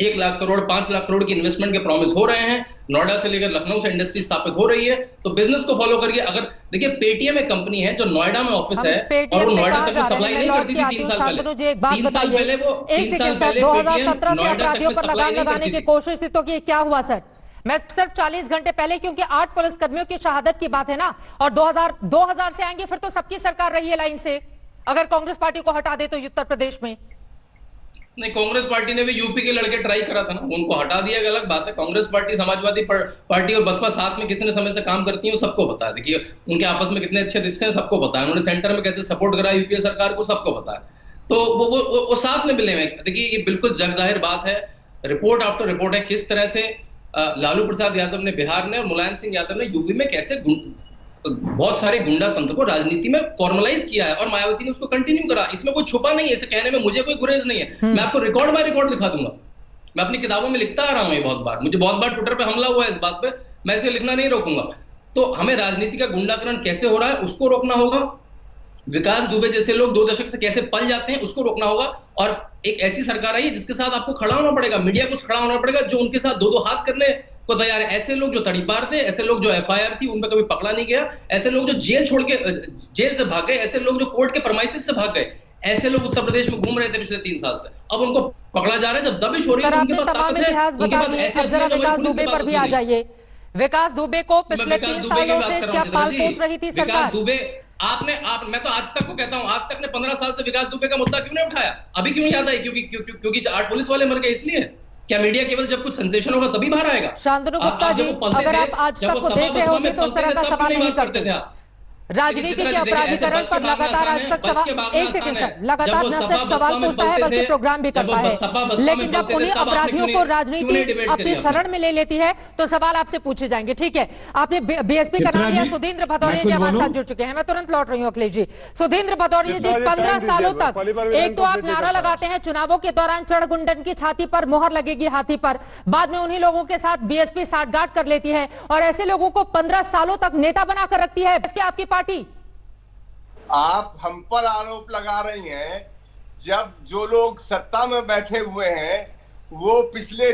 1 लाख करोड़ 5 लाख करोड़ की इन्वेस्टमेंट के प्रॉमिस हो रहे हैं, नोएडा से लेकर लखनऊ से इंडस्ट्री स्थापित हो रही है, तो बिजनेस को फॉलो करिए। अगर देखिए पेटीएम एक कंपनी है जो नोएडा में ऑफिस है और वो नोएडा तक सप्लाई नहीं करती थी 3 साल पहले। 3 साल पहले वो 2017 से अपराधियों पर लगाम लगाने की कोशिश थी, तो क्या हुआ सर? मैं सिर्फ 40 घंटे पहले, क्योंकि 8 पुलिसकर्मियों की शहादत की बात है ना, और 2000 से आएंगे फिर तो सबकी सरकार रही है लाइन से, अगर कांग्रेस पार्टी को हटा दे तो उत्तर प्रदेश में। नहीं, कांग्रेस पार्टी ने भी यूपी के लड़के ट्राई करा था ना, उनको हटा दिया, अलग बात है। कांग्रेस पार्टी, समाजवादी पार्टी और बसपा साथ में कितने समय से काम करती है सबको पता है। देखिए उनके आपस में कितने अच्छे रिश्ते हैं सबको पता है। उन्होंने सेंटर में कैसे सपोर्ट करा यूपीए सरकार को सबको पता है। तो वो साथ में मिले हुए। देखिए ये बिल्कुल जग जाहिर बात है, रिपोर्ट आफ्टर रिपोर्ट है, किस तरह से लालू प्रसाद यादव ने बिहार ने और मुलायम सिंह यादव ने यूपी में कैसे बहुत सारे गुंडा तंत्र को राजनीति में फॉर्मलाइज किया है, और मायावती ने उसको कंटिन्यू करा। इसमें कोई छुपा नहीं है, इसे कहने में मुझे कोई गुरेज नहीं है। मैं आपको रिकॉर्ड बाय रिकॉर्ड दिखा दूंगा, मैं अपनी किताबों में लिखता आ रहा हूं। बहुत बार मुझे ट्विटर पे हमला हुआ है इस बात पे, मैं इसे लिखना नहीं रोकूंगा। तो हमें राजनीति का गुंडाकरण कैसे हो रहा है उसको रोकना होगा। विकास दुबे जैसे लोग 2 दशक से कैसे पल जाते हैं उसको रोकना होगा। और एक ऐसी सरकार आई है जिसके साथ आपको खड़ा होना पड़ेगा, मीडिया को खड़ा होना पड़ेगा, जो उनके साथ 2-2 हाथ करने को तैयार है। ऐसे लोग जो तड़ीपार थे, ऐसे लोग जो FIR थी उन पर कभी पकड़ा नहीं गया, ऐसे लोग जो जेल से भाग गए, ऐसे लोग जो कोर्ट के परमाइसिस से भाग गए, ऐसे लोग उत्तर प्रदेश में घूम रहे थे पिछले 3 साल से। अब उनको पकड़ा जा रहा है। जब दबिश हो रही है उनके पास ताकत है, उनके पास ऐसे विकास दुबे पर भी आ जाइए। विकास दुबे को पिछले 3 सालों से क्या पाल पोस रही थी सरकार? विकास दुबे मैं तो आज तक को कहता हूं, आज तक ने 15 साल से विकास दुबे का मुद्दा क्यों नहीं उठाया? अभी क्यों नहीं आता है? क्योंकि 8 पुलिस वाले मर गए इसलिए। क्या मीडिया केवल जब कुछ सेंसेशन होगा तभी बाहर आएगा? शांतनु गुप्ता जी, अगर आप आज तक को देख रहे होंगे तो उस तरह का सवाल नहीं करते थे। राजनीति के अपराधीकरण पर लगातार आज तक सवाल, एक सेकंड सर, लगातार न सिर्फ सवाल पूछता है बल्कि प्रोग्राम भी करता है, लेकिन जब उन्हीं अपराधियों को राजनीति अपनी शरण में ले लेती है तो सवाल आपसे पूछे जाएंगे। ठीक है, आपने BSP का नाम लिया, सुधींद्र भदौरिया जी हमारे साथ जुड़ चुके हैं। मैं तुरंत लौट रही हूँ अखिलेश जी। सुधींद्र भदौरिया जी, 15 सालों तक एक तो आप नारा लगाते हैं चुनावों के दौरान चढ़ गुंडन की छाती पर मोहर लगेगी हाथी पर, बाद में उन्हीं लोगों के साथ BSP साठगांठ कर लेती है और ऐसे लोगों को 15 सालों तक नेता बनाकर रखती है। इसके आपकी पार्टी, आप हम पर आरोप लगा रही हैं, जब जो लोग सत्ता में बैठे हुए हैं वो पिछले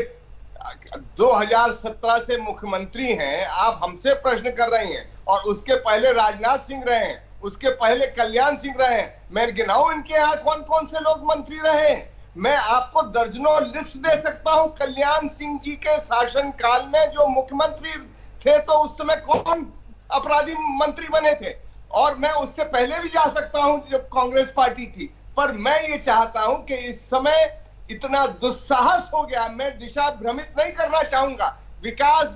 2017 से मुख्यमंत्री हैं, आप हमसे प्रश्न कर रही हैं। और उसके पहले राजनाथ सिंह रहे हैं, उसके पहले कल्याण सिंह रहे हैं। मैं गिनाऊं इनके यहाँ कौन कौन से लोग मंत्री रहे? मैं आपको दर्जनों लिस्ट दे सकता हूं। कल्याण सिंह जी के शासनकाल में जो मुख्यमंत्री थे तो उस समय कौन अपराधी मंत्री बने थे, और मैं उससे पहले भी जा सकता हूं जब कांग्रेस पार्टी थी। पर मैं ये चाहता हूं कि इस समय इतना दुस्साहस हो गया, मैं दिशा भ्रमित नहीं करना चाहूंगा। विकास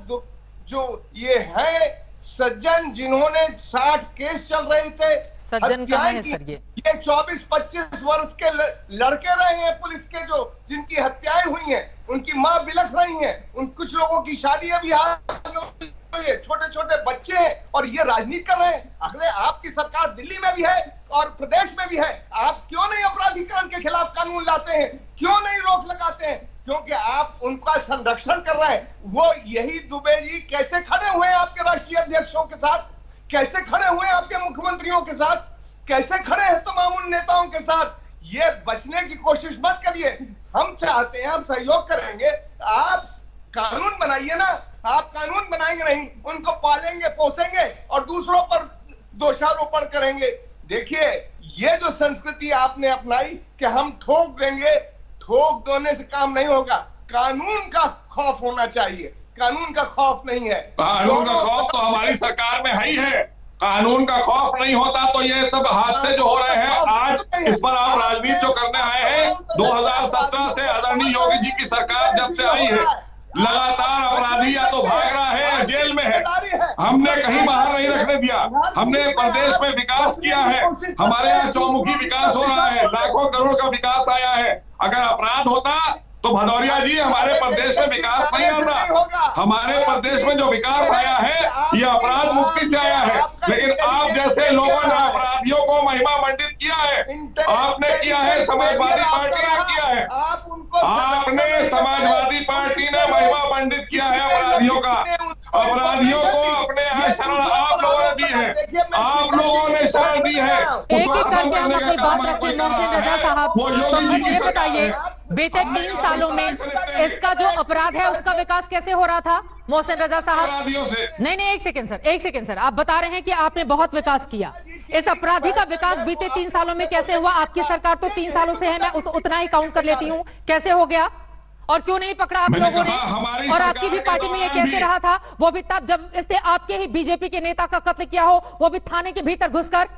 जो ये है सज्जन, जिन्होंने 60 केस चल रहे थे, सज्जन कहाँ है सर? ये 24-25 वर्ष के लड़के रहे हैं पुलिस के, जो जिनकी हत्याएं हुई हैं, उनकी मां बिलख रही हैं, उन कुछ लोगों की शादियां भी छोटे छोटे बच्चे हैं, और ये राजनीति कर रहे हैं। अगले आपकी सरकार दिल्ली में भी है और प्रदेश में भी है, आप क्यों नहीं अपराधीकरण के खिलाफ कानून लाते हैं, क्यों नहीं रोक लगाते हैं? क्योंकि आप उनका संरक्षण कर रहे हैं। वो यही दुबे जी कैसे खड़े हुए हैं आपके राष्ट्रीय अध्यक्षों के साथ, कैसे खड़े हुए हैं आपके मुख्यमंत्रियों के साथ, कैसे खड़े हैं तमाम उन नेताओं के साथ। ये बचने की कोशिश मत करिए। हम चाहते हैं, हम सहयोग करेंगे, आप कानून बनाइए ना। आप कानून बनाएंगे नहीं, उनको पालेंगे पोसेंगे और दूसरों पर दोषारोपण करेंगे। देखिए, ये जो संस्कृति आपने अपनाई कि हम ठोक देंगे, ठोक देने से काम नहीं होगा। कानून का खौफ होना चाहिए, कानून का खौफ नहीं है। कानून का खौफ तो हमारी सरकार में है ही है। कानून का खौफ नहीं होता तो ये सब हादसे जो हो रहे हैं, आज इस पर आप राजनीति जो करने आए हैं। 2017 से आदरणीय योगी जी की सरकार जब से आई है, लगातार अपराधी या तो भाग रहा है या जेल में है। हमने कहीं बाहर नहीं रखने दिया। हमने प्रदेश में विकास किया है, हमारे यहाँ चौमुखी विकास हो रहा है, लाखों करोड़ का विकास आया है। अगर अपराध होता तो भदौरिया जी, हमारे प्रदेश में विकास नहीं आता। हमारे प्रदेश में जो विकास आया है ये अपराध मुक्ति से आया है। लेकिन आप जैसे लोगों ने अपराधियों को महिमा मंडित किया है, आपने किया है, समाजवादी पार्टी ने किया है, आपने समाजवादी पार्टी ने महिमा मंडित किया है अपराधियों का। अपराधियों को अपने यहाँ शरण आप लोगों ने दी है, आप लोगों ने शरण दी है। एक एक करके हम अपनी बात रखें। मोहसिन रजा साहब, तो फिर ये बताइए, बीते 3 सालों में इसका जो अपराध है उसका विकास कैसे हो रहा था? मोहसिन रजा साहब, नहीं, एक सेकंड सर, आप बता रहे हैं कि आपने बहुत विकास किया। इस अपराधी का विकास बीते 3 सालों में कैसे हुआ? आपकी सरकार तो 3 सालों से है, मैं उतना ही काउंट कर लेती हूँ। कैसे हो गया और क्यों नहीं पकड़ा आप लोगों ने? और आपकी भी पार्टी में ये कैसे रहा था? वो भी तब जब इसने आपके ही बीजेपी के नेता का कत्ल किया हो, वो भी थाने के भीतर घुसकर।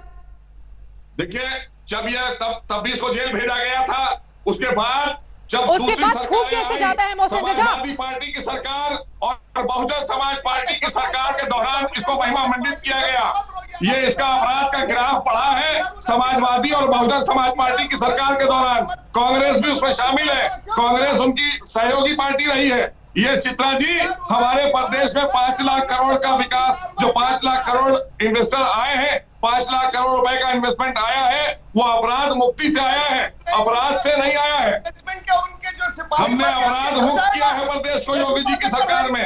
देखिए, जब यह तब भी इसको जेल भेजा गया था, उसके बाद छूट कैसे जाता है मोहसिन रजा? समाजवादी पार्टी की सरकार और बहुजन समाज पार्टी की सरकार के दौरान इसको महिमा मंडित किया गया। ये इसका अपराध का ग्राफ बढ़ा है समाजवादी और बहुजन समाज पार्टी की सरकार के दौरान। कांग्रेस भी उसमें शामिल है, कांग्रेस उनकी सहयोगी पार्टी रही है। ये चित्रा जी, हमारे प्रदेश में 5 लाख करोड़ का विकास, जो 5 लाख करोड़ इन्वेस्टर आए हैं, 5 लाख करोड़ रुपए का इन्वेस्टमेंट आया है, वो अपराध मुक्ति से आया है, अपराध से नहीं आया है। हमने अपराध मुक्त किया है प्रदेश को योगी जी की सरकार में।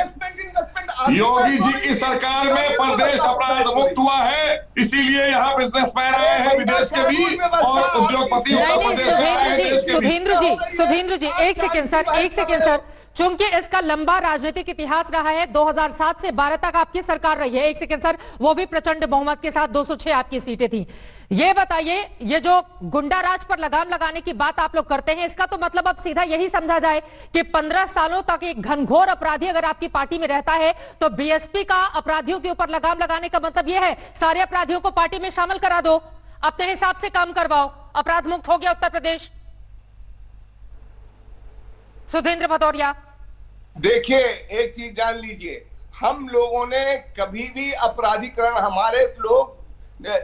योगी जी की सरकार में प्रदेश अपराध मुक्त हुआ है, इसीलिए यहाँ बिजनेसमैन आए हैं विदेश के भी और उद्योगपति उत्तर प्रदेश में आए हैं। सुधींद्र जी, एक सेकेंड सर, चूंकि इसका लंबा राजनीतिक इतिहास रहा है, 2007 से 12 तक आपकी सरकार रही है। एक सेकेंड सर, वो भी प्रचंड बहुमत के साथ 206 आपकी सीटें थी। ये बताइए, ये जो गुंडा राज पर लगाम लगाने की बात आप लोग करते हैं, इसका तो मतलब अब सीधा यही समझा जाए कि 15 सालों तक एक घनघोर अपराधी अगर आपकी पार्टी में रहता है तो बीएसपी का अपराधियों के ऊपर लगाम लगाने का मतलब यह है सारे अपराधियों को पार्टी में शामिल करा दो, अपने हिसाब से काम करवाओ, अपराध मुक्त हो गया उत्तर प्रदेश। सुधींद्र भदौरिया, देखिए, एक चीज जान लीजिए, हम लोगों ने कभी भी अपराधीकरण, हमारे लोग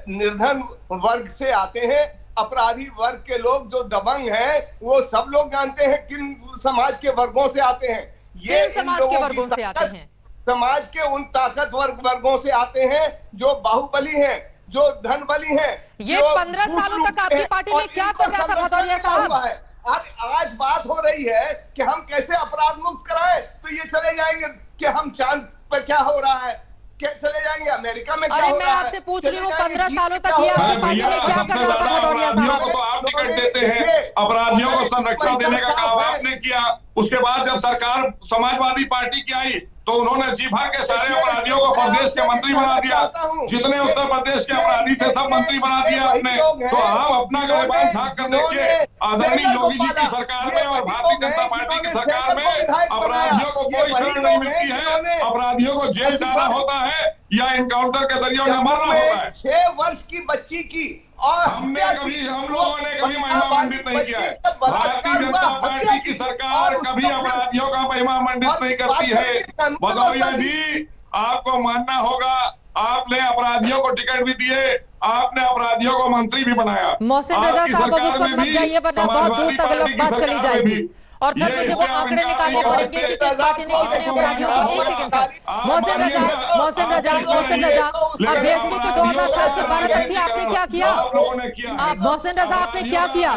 निर्धन वर्ग से आते हैं, अपराधी वर्ग के लोग जो दबंग हैं वो सब लोग जानते हैं किन समाज के वर्गों से आते हैं। ये समाज के वर्गों से आते हैं? समाज के उन ताकतवर वर्गों से आते हैं जो बाहुबली हैं, जो धनबली हैं। ये 15 सालों तक आपकी पार्टी में क्या कर रहा था भदौरिया साहब? आज बात हो रही है कि हम कैसे अपराध मुक्त कराएं, तो ये चले जाएंगे कि हम चांद पर क्या हो रहा है, क्या चले जाएंगे अमेरिका में क्या हो रहा है। मैं आपसे पूछ रही हूँ, 15 सालों तक ये आपकी पार्टी में क्या कर रहा था भदौरिया साहब? टिकट देते हैं, अपराधियों को संरक्षण देने का काम आपने किया। उसके बाद जब सरकार समाजवादी पार्टी की आई तो उन्होंने जी भर के सारे अपराधियों को प्रदेश के मंत्री बना दिया। जितने उत्तर प्रदेश के अपराधी थे सब मंत्री बना दिया आपने। तो हम अपना गर्भान झांक कर देखिए, आदरणीय योगी जी की सरकार में और भारतीय जनता पार्टी की सरकार में अपराधियों को कोई शरण नहीं मिलती है। अपराधियों को जेल जाना होता है या इनकाउंटर के जरिए उन्हें मरना होता है। 6 वर्ष की बच्ची की और हम लोगों ने कभी महिमा मंडित नहीं किया है। भारतीय जनता पार्टी की सरकार कभी अपराधियों का महिमा मंडित नहीं करती है। भदौरिया जी, आपको मानना होगा, आपने अपराधियों को टिकट भी दिए, आपने अपराधियों को मंत्री भी बनाया। मोहसिन रजा साहब, अब उस पर मत जाइए वरना बहुत दूर तक बात चली जाएगी और फिर मुझे वो आंकड़े निकालने पड़ेंगे कि किस पार्टी ने कितने अपराधियों को। एक सेकंड सर, मोहसिन रजा, अब भेजने को 2007 से 12 तक थी, आपने क्या किया? आप मोहसिन रजा, आपने क्या किया?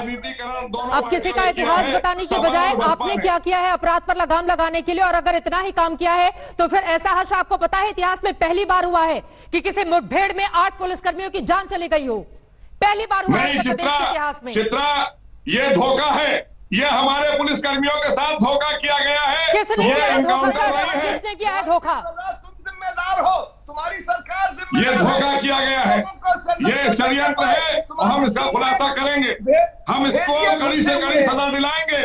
अब किसी का इतिहास बताने के बजाय आपने क्या किया है अपराध पर लगाम लगाने के लिए? और अगर इतना ही काम किया है तो फिर ऐसा हर्ष आपको पता है इतिहास में पहली बार हुआ है कि किसी मुठभेड़ में 8 पुलिसकर्मियों की जान चली गई हो? पहली बार हुआ है उत्तर प्रदेश के इतिहास में। चित्रा, ये धोखा है, ये हमारे पुलिसकर्मियों के साथ धोखा किया गया है। किसने किया है धोखा सर? किसने किया है धोखा? तुम जिम्मेदार हो, तुम्हारी सरकार जिम्मेदार। ये धोखा किया गया है, ये षड्यंत्र है, हम इसका खुलासा करेंगे। हम इसको कड़ी से कड़ी सजा दिलाएंगे।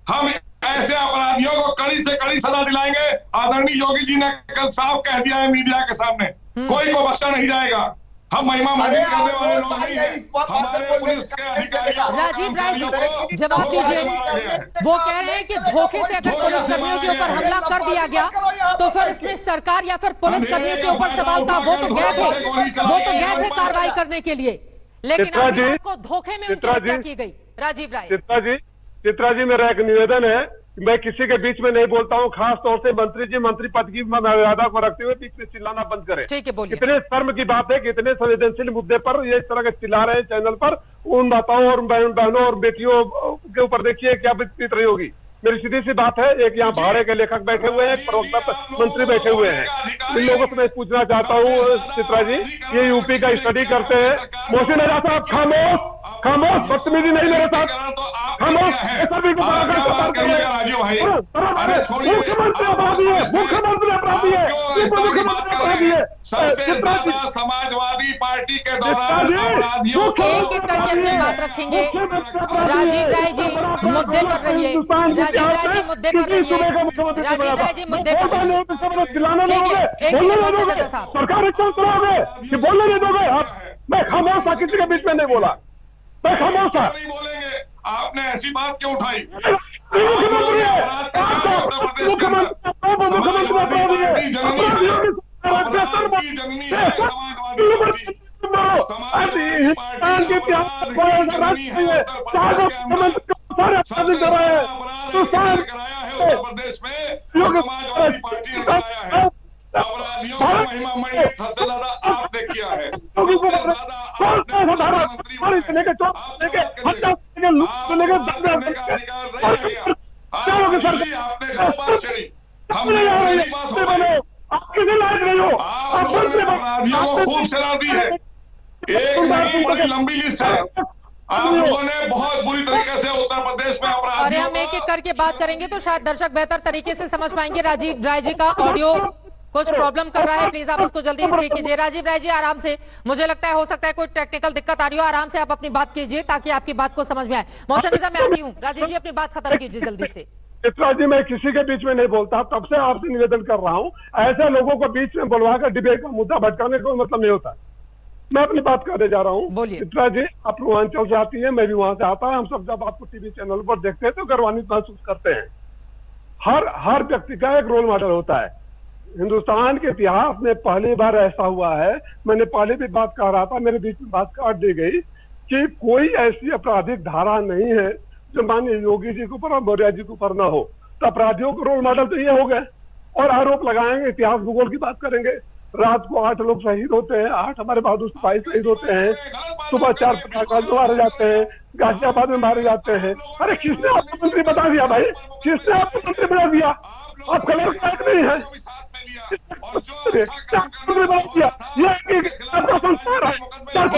हम ऐसे अपराधियों को कड़ी से कड़ी सजा दिलाएंगे। आदरणीय योगी जी ने कल साफ कह दिया है मीडिया के सामने, कोई को बख्शा नहीं जाएगा। हम महिमा मंडित करने वाले लोग नहीं हैं। हमारे पुलिस के अधिकारियों को, राजीव राय जी जवाब दीजिए। वो कह रहे हैं कि धोखे से अगर पुलिसकर्मियों के ऊपर हमला कर दिया गया तो फिर इसमें सरकार या फिर पुलिसकर्मियों के ऊपर सवाल था। वो तो गए थे कार्रवाई करने के लिए, लेकिन आपको धोखे में उनकी हत्या की गई। राजीव राय। चित्रा जी, मेरा एक निवेदन है, मैं किसी के बीच में नहीं बोलता हूँ, खास तौर से मंत्री जी मंत्री पद की मर्यादा को रखते हुए बीच में चिल्लाना बंद करें। ठीक है, बोलिए। कितने शर्म की बात है कि इतने संवेदनशील मुद्दे पर ये इस तरह के चिल्ला रहे हैं चैनल पर। उन माताओं और बहनों और बेटियों के ऊपर देखिए क्या बीत रही होगी। मेरी सीधी सी बात है, एक यहाँ भाड़े के लेखक बैठे हुए हैं, एक प्रवक्ता मंत्री बैठे हुए हैं। इन लोगों से मैं पूछना चाहता हूँ चित्रा जी, ये यूपी का स्टडी करते हैं। मोहसिन रजा साहब खामोश, बदतमीजी नहीं मेरे साथ, खामोश। राजू भाई, मुख्यमंत्री अपराधी है। सबसे ज्यादा समाजवादी पार्टी के दौरान अपराधियों को एक एक करके अपनी बात रखेंगे। राजीव राय जी मुद्दे पर रहिए। राजीव राय जी मुद्दे पर रहिए। राजीव राय जी मुद्दे पर रहिए। ठीक है, एक सेकंड मोहसिन रजा साहब। सरकार कि बोलने नहीं दोगे आप? मैं खामोश था, किसी के बीच में नहीं बोला, मैं खामोश था। नहीं बोलेंगे, आपने ऐसी बात क्यों उठाई? प्रदेश में समाजवादी पार्टी ने कराया है। अपराधियों का महिमा मंडित सबसे ज्यादा आपने किया है। सबसे ज्यादा आपने मुख्यमंत्री बनाया। आपने घर बात छेड़ी, हमने बात हो गई। आपने अपराधियों को खूब सजा दी है। एक नहीं, बड़ी लंबी लिस्ट है। आप लोगों ने बहुत बुरी तरीके से उत्तर प्रदेश में अपराधियों। अरे हम एक एक करके बात करेंगे तो शायद दर्शक बेहतर तरीके से समझ पाएंगे। राजीव राय जी का ऑडियो कुछ प्रॉब्लम कर रहा है, प्लीज आप उसको जल्दी से ठीक कीजिए। राजीव राय जी आराम से, मुझे लगता है हो सकता है कोई टेक्निकल दिक्कत आ रही हो, आराम से आप अपनी बात कीजिए ताकि आपकी बात को समझ में आए। मोहसिन रजा मैं आती हूँ, राजीव जी अपनी बात खत्म कीजिए जल्दी से। चित्रा जी, मैं किसी के बीच में नहीं बोलता, तब से आपसे निवेदन कर रहा हूँ, ऐसे लोगों को बीच में बुलवा कर डिबेट का मुद्दा भटकाने का मतलब नहीं होता। मैं अपनी बात करने जा रहा हूँ। चित्रा जी, आप पूर्वांचल से आती है, मैं भी वहां से आता हूँ। हम सब जब आपको टीवी चैनल पर देखते हैं तो गर्वान्वित महसूस करते हैं। हर व्यक्ति का एक रोल मॉडल होता है। हिंदुस्तान के इतिहास में पहली बार ऐसा हुआ है, मैंने पहले भी बात कह रहा था, मेरे बीच में बात काट दी गई, कि कोई ऐसी आपराधिक धारा नहीं है जो माननीय योगी जी के ऊपर और मौर्य जी के ऊपर ना हो। तो अपराधियों के रोल मॉडल तो ये हो गए, और आरोप लगाएंगे, इतिहास भूगोल की बात करेंगे। रात को 8 लोग शहीद होते हैं, 8 हमारे बहादुर सिपाही शहीद होते हैं, सुबह 4 पटाखे मारे जाते हैं, गाजियाबाद में मारे जाते हैं। अरे किसने आपको मंत्री बता दिया भाई? किसने आपको मंत्री बना दिया? आप कलर नहीं है।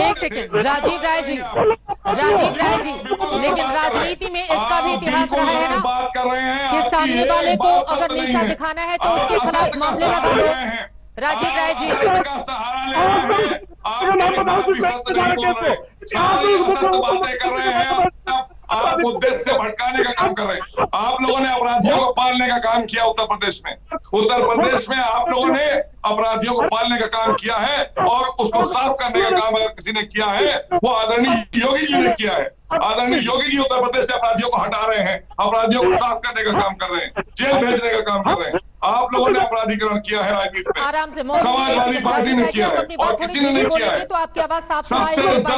एक सेकेंड राजीव राय जी, लेकिन राजनीति में इसका भी इतिहास रहा है ना कि सामने वाले को अगर नीचा दिखाना है तो उसके खिलाफ मामले लगा दो। राजीव राय जी, आप मुद्दे से भटकाने का काम कर रहे हैं। आप लोगों ने अपराधियों को पालने का काम किया उत्तर प्रदेश में। उत्तर प्रदेश में आप लोगों ने अपराधियों को पालने का काम किया है और उसको साफ करने का काम अगर किसी ने किया है वो आदरणीय योगी जी ने किया है। आदरणीय योगी जी उत्तर प्रदेश से अपराधियों को हटा रहे हैं, अपराधियों को साफ करने का काम कर रहे हैं, जेल भेजने का काम कर रहे हैं। आप लोगों ने अपराधीकरण किया है राजनीति में, आराम से समाजवादी पार्टी ने किया है और किसी ने नहीं किया है। तो आपकी आवाज साफ सबसे ज्यादा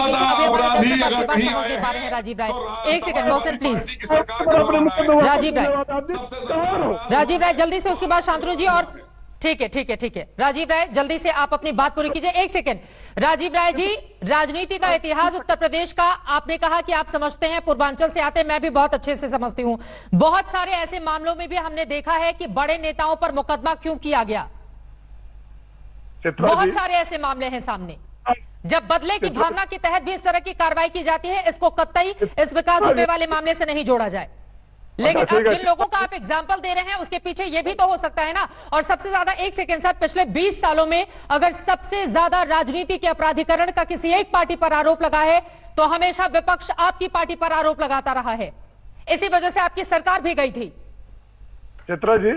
अपराधी अगर कहीं समझ नहीं पा रहे हैं राजीव राय। एक सेकंड मोहसिन प्लीज। राजीव राय जल्दी से, उसके बाद शांतनु जी। और ठीक है राजीव राय जल्दी से आप अपनी बात पूरी कीजिए। एक सेकंड राजीव राय जी, राजनीति का इतिहास उत्तर प्रदेश का आपने कहा कि आप समझते हैं, पूर्वांचल से आते हैं, मैं भी बहुत अच्छे से समझती हूं। बहुत सारे ऐसे मामलों में भी हमने देखा है कि बड़े नेताओं पर मुकदमा क्यों किया गया, बहुत सारे ऐसे मामले हैं सामने। जब बदले की भावना के तहत भी इस तरह की कार्रवाई की जाती है, इसको कतई इस विकास दुबे वाले मामले से नहीं जोड़ा जाए। लेकिन अब जिन लोगों का आप एग्जाम्पल दे रहे हैं उसके पीछे ये भी तो हो सकता है ना। और सबसे ज्यादा, एक सेकेंड सर, पिछले 20 सालों में अगर सबसे ज्यादा राजनीति के अपराधीकरण का किसी एक पार्टी पर आरोप लगा है तो हमेशा विपक्ष आपकी पार्टी पर आरोप लगाता रहा है। इसी वजह से आपकी सरकार भी गई थी। चित्रा जी,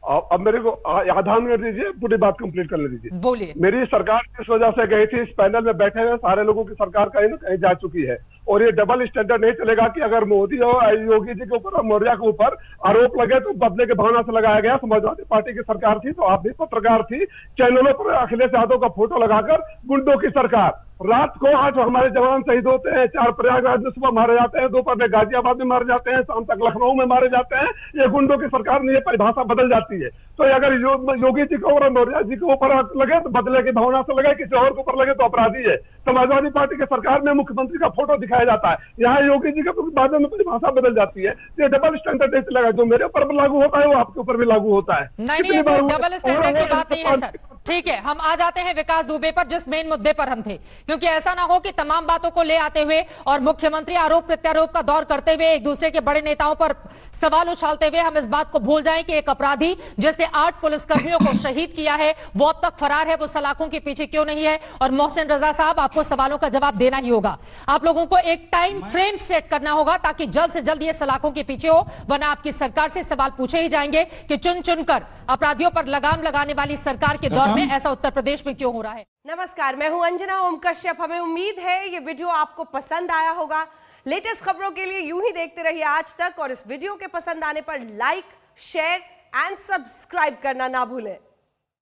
अब मेरे को आधान कर दीजिए, पूरी बात कंप्लीट करने दीजिए। बोलिए। मेरी सरकार किस वजह से गई थी, इस पैनल में बैठे हुए सारे लोगों की सरकार कहीं ना कहीं जा चुकी है। और ये डबल स्टैंडर्ड नहीं चलेगा कि अगर मोदी और योगी जी के ऊपर और मौर्य के ऊपर आरोप लगे तो बदले के भावना से लगाया गया। समाजवादी पार्टी की सरकार थी तो आप भी पत्रकार थी, चैनलों पर अखिलेश यादव का फोटो लगाकर गुंडों की सरकार। रात को आज हमारे जवान शहीद होते हैं, 4 प्रयागराज में सुबह मारे जाते हैं, दोपहर में गाजियाबाद में मारे जाते हैं, शाम तक लखनऊ में मारे जाते हैं। ये गुंडों की सरकार में ये परिभाषा बदल जाती है। तो अगर योगी जी को और मौर्य जी के ऊपर लगे तो बदले की भावना से लगे, किसी और के ऊपर लगे तो अपराधी है। समाजवादी पार्टी की सरकार में मुख्यमंत्री का फोटो दिखाया जाता है, यहाँ योगी जी के बाद में परिभाषा बदल जाती है। ये डबल स्टैंडर्ड नहीं चलेगा, जो मेरे ऊपर लागू होता है वो आपके ऊपर भी लागू होता है। नहीं, डबल स्टैंडर्ड की बात नहीं है सर। ठीक है, हम आ जाते हैं विकास दुबे पर, जिस मेन मुद्दे पर हम थे, क्योंकि ऐसा ना हो कि तमाम बातों को ले आते हुए और मुख्यमंत्री आरोप प्रत्यारोप का दौर करते हुए एक दूसरे के बड़े नेताओं पर सवाल उछालते हुए हम इस बात को भूल जाएं कि एक अपराधी जिसने 8 पुलिसकर्मियों को शहीद किया है वो अब तक फरार है, वो सलाखों के पीछे क्यों नहीं है। और मोहसिन रजा साहब, आपको सवालों का जवाब देना ही होगा। आप लोगों को एक टाइम फ्रेम सेट करना होगा ताकि जल्द से जल्द ये सलाखों के पीछे हो, वरना आपकी सरकार से सवाल पूछे ही जाएंगे कि चुन चुनकर अपराधियों पर लगाम लगाने वाली सरकार के दौर में ऐसा उत्तर प्रदेश में क्यों हो रहा है। नमस्कार, मैं हूं अंजना ओम कश्यप। हमें उम्मीद है ये वीडियो आपको पसंद आया होगा। लेटेस्ट खबरों के लिए यूं ही देखते रहिए आज तक, और इस वीडियो के पसंद आने पर लाइक, शेयर एंड सब्सक्राइब करना ना भूलें।